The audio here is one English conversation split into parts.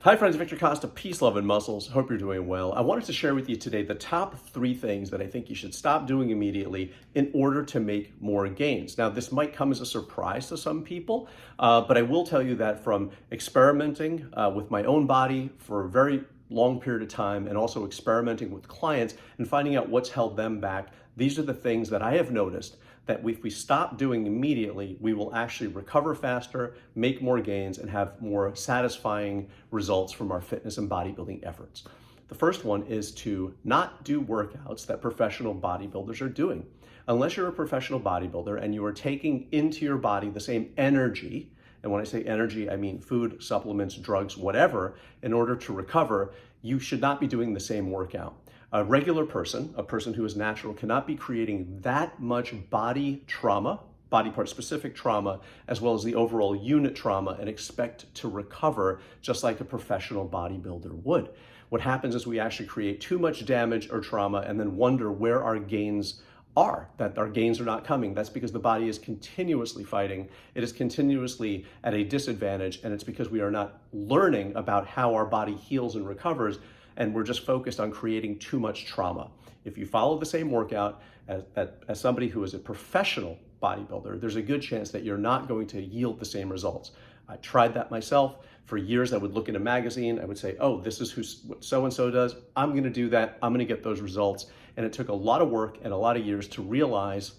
Hi friends, Victor Costa, Peace, Love, and Muscles. Hope you're doing well. I wanted to share with you today the top 3 things that I think you should stop doing immediately in order to make more gains. Now, this might come as a surprise to some people, but I will tell you that from experimenting with my own body for a very long period of time and also experimenting with clients and finding out what's held them back, these are the things that I have noticed that if we stop doing immediately, we will actually recover faster, make more gains, and have more satisfying results from our fitness and bodybuilding efforts. The first one is to not do workouts that professional bodybuilders are doing. Unless you're a professional bodybuilder and you are taking into your body the same energy, and when I say energy, I mean food, supplements, drugs, whatever, in order to recover, you should not be doing the same workout. A regular person, a person who is natural, cannot be creating that much body trauma, body part specific trauma, as well as the overall unit trauma, and expect to recover just like a professional bodybuilder would. What happens is we actually create too much damage or trauma and then wonder where our gains are, that our gains are not coming. That's because the body is continuously fighting. It is continuously at a disadvantage, and it's because we are not learning about how our body heals and recovers, and we're just focused on creating too much trauma. If you follow the same workout as somebody who is a professional bodybuilder, there's a good chance that you're not going to yield the same results. I tried that myself. For years, I would look in a magazine, I would say, oh, this is what so-and-so does. I'm gonna do that, I'm gonna get those results. And it took a lot of work and a lot of years to realize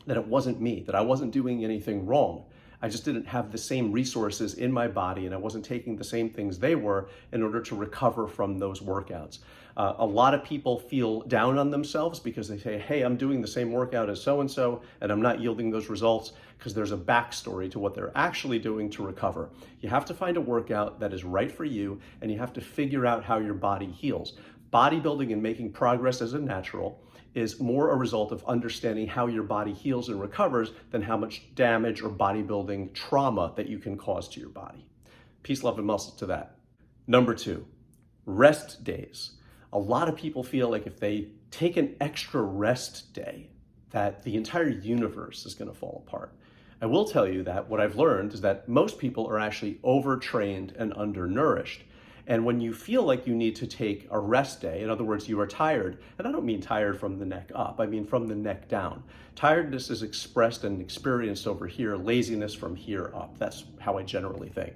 that it wasn't me, that I wasn't doing anything wrong. I just didn't have the same resources in my body, and I wasn't taking the same things they were in order to recover from those workouts. A lot of people feel down on themselves because they say, hey, I'm doing the same workout as so-and-so, and I'm not yielding those results, because there's a backstory to what they're actually doing to recover. You have to find a workout that is right for you, and you have to figure out how your body heals. Bodybuilding and making progress as a natural is more a result of understanding how your body heals and recovers than how much damage or bodybuilding trauma that you can cause to your body. Peace, love, and muscle to that. Number 2, rest days. A lot of people feel like if they take an extra rest day, that the entire universe is going to fall apart. I will tell you that what I've learned is that most people are actually overtrained and undernourished. And when you feel like you need to take a rest day, in other words, you are tired, and I don't mean tired from the neck up, I mean from the neck down. Tiredness is expressed and experienced over here, laziness from here up. That's how I generally think.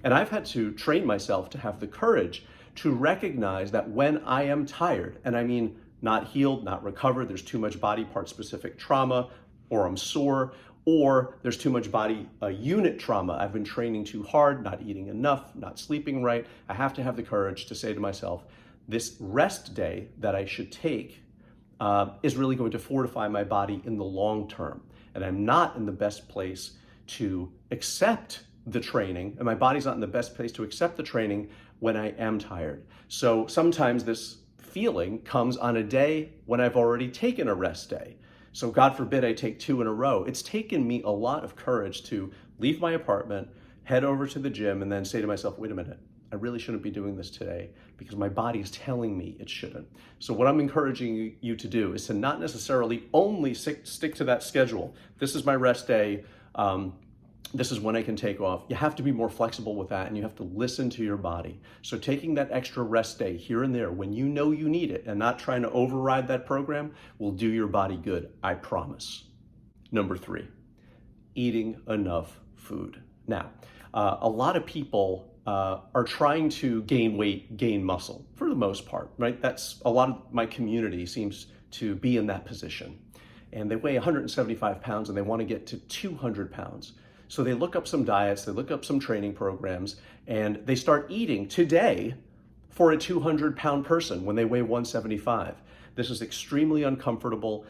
And I've had to train myself to have the courage to recognize that when I am tired, and I mean not healed, not recovered, there's too much body part specific trauma, or I'm sore, or there's too much body unit trauma. I've been training too hard, not eating enough, not sleeping right. I have to have the courage to say to myself, this rest day that I should take is really going to fortify my body in the long term. And I'm not in the best place to accept the training, and my body's not in the best place to accept the training when I am tired. So sometimes this feeling comes on a day when I've already taken a rest day. So God forbid I take 2 in a row. It's taken me a lot of courage to leave my apartment, head over to the gym, and then say to myself, wait a minute, I really shouldn't be doing this today because my body is telling me it shouldn't. So what I'm encouraging you to do is to not necessarily only stick to that schedule. This is my rest day. This is when I can take off. You have to be more flexible with that, and you have to listen to your body. So taking that extra rest day here and there when you know you need it and not trying to override that program will do your body good, I promise. Number 3, eating enough food. Now, a lot of people are trying to gain weight, gain muscle for the most part, right? That's a lot of my community seems to be in that position. And they weigh 175 pounds and they want to get to 200 pounds. So they look up some diets, they look up some training programs, and they start eating today for a 200-pound person when they weigh 175. This is extremely uncomfortable.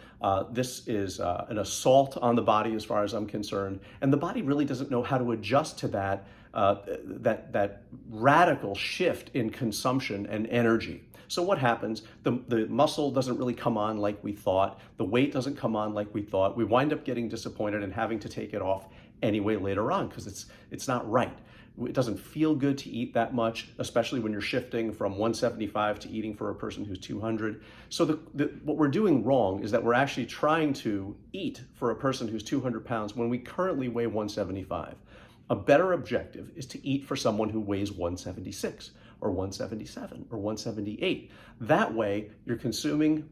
This is an assault on the body as far as I'm concerned. And the body really doesn't know how to adjust to that radical shift in consumption and energy. So what happens? The muscle doesn't really come on like we thought. The weight doesn't come on like we thought. We wind up getting disappointed and having to take it off anyway later on because it's not right. It doesn't feel good to eat that much, especially when you're shifting from 175 to eating for a person who's 200. So what we're doing wrong is that we're actually trying to eat for a person who's 200 pounds when we currently weigh 175. A better objective is to eat for someone who weighs 176 or 177 or 178. That way, you're consuming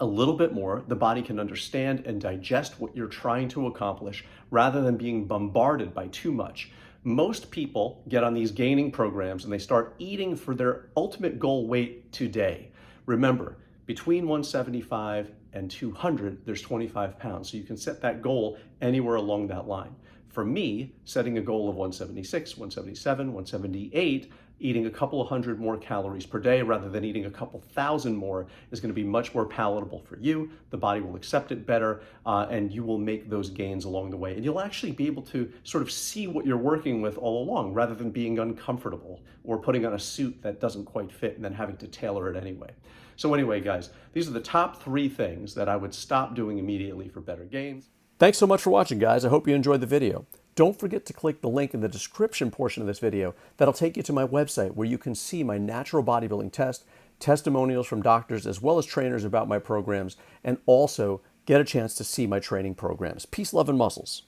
a little bit more. The body can understand and digest what you're trying to accomplish rather than being bombarded by too much. Most people get on these gaining programs and they start eating for their ultimate goal weight today. Remember, between 175 and 200, there's 25 pounds. So you can set that goal anywhere along that line. For me, setting a goal of 176, 177, 178, eating a couple of hundred more calories per day rather than eating a couple thousand more is going to be much more palatable for you. The body will accept it better, and you will make those gains along the way. And you'll actually be able to sort of see what you're working with all along rather than being uncomfortable or putting on a suit that doesn't quite fit and then having to tailor it anyway. So anyway, guys, these are the top 3 things that I would stop doing immediately for better gains. Thanks so much for watching, guys. I hope you enjoyed the video. Don't forget to click the link in the description portion of this video. That'll take you to my website where you can see my natural bodybuilding test, testimonials from doctors as well as trainers about my programs, and also get a chance to see my training programs. Peace, love, and muscles.